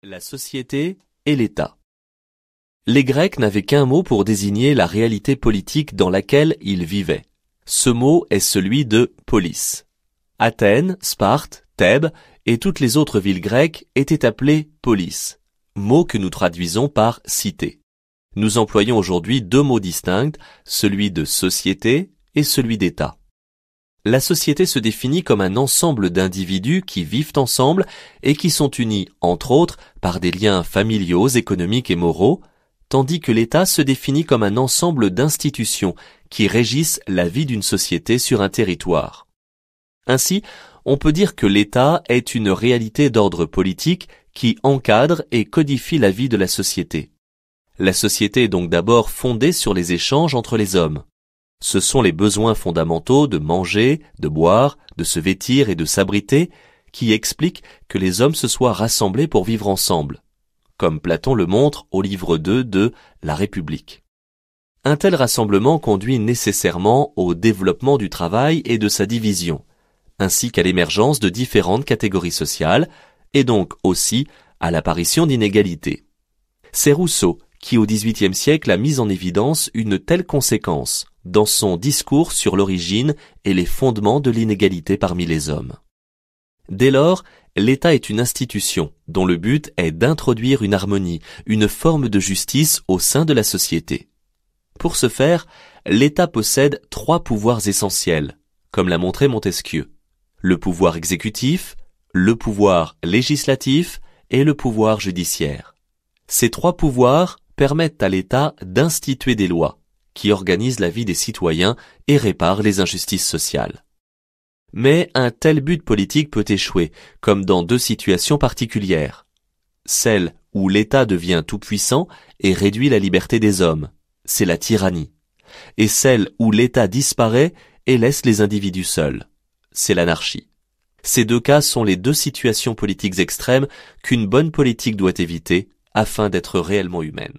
La société et l'État. Les Grecs n'avaient qu'un mot pour désigner la réalité politique dans laquelle ils vivaient. Ce mot est celui de polis. Athènes, Sparte, Thèbes et toutes les autres villes grecques étaient appelées polis, mot que nous traduisons par cité. Nous employons aujourd'hui deux mots distincts, celui de société et celui d'État. La société se définit comme un ensemble d'individus qui vivent ensemble et qui sont unis, entre autres, par des liens familiaux, économiques et moraux, tandis que l'État se définit comme un ensemble d'institutions qui régissent la vie d'une société sur un territoire. Ainsi, on peut dire que l'État est une réalité d'ordre politique qui encadre et codifie la vie de la société. La société est donc d'abord fondée sur les échanges entre les hommes. Ce sont les besoins fondamentaux de manger, de boire, de se vêtir et de s'abriter qui expliquent que les hommes se soient rassemblés pour vivre ensemble, comme Platon le montre au livre 2 de La République. Un tel rassemblement conduit nécessairement au développement du travail et de sa division, ainsi qu'à l'émergence de différentes catégories sociales, et donc aussi à l'apparition d'inégalités. C'est Rousseau qui au XVIIIe siècle a mis en évidence une telle conséquence dans son discours sur l'origine et les fondements de l'inégalité parmi les hommes. Dès lors, l'État est une institution dont le but est d'introduire une harmonie, une forme de justice au sein de la société. Pour ce faire, l'État possède trois pouvoirs essentiels, comme l'a montré Montesquieu: le pouvoir exécutif, le pouvoir législatif et le pouvoir judiciaire. Ces trois pouvoirs permettent à l'État d'instituer des lois qui organisent la vie des citoyens et réparent les injustices sociales. Mais un tel but politique peut échouer, comme dans deux situations particulières. Celle où l'État devient tout-puissant et réduit la liberté des hommes, c'est la tyrannie. Et celle où l'État disparaît et laisse les individus seuls, c'est l'anarchie. Ces deux cas sont les deux situations politiques extrêmes qu'une bonne politique doit éviter afin d'être réellement humaine.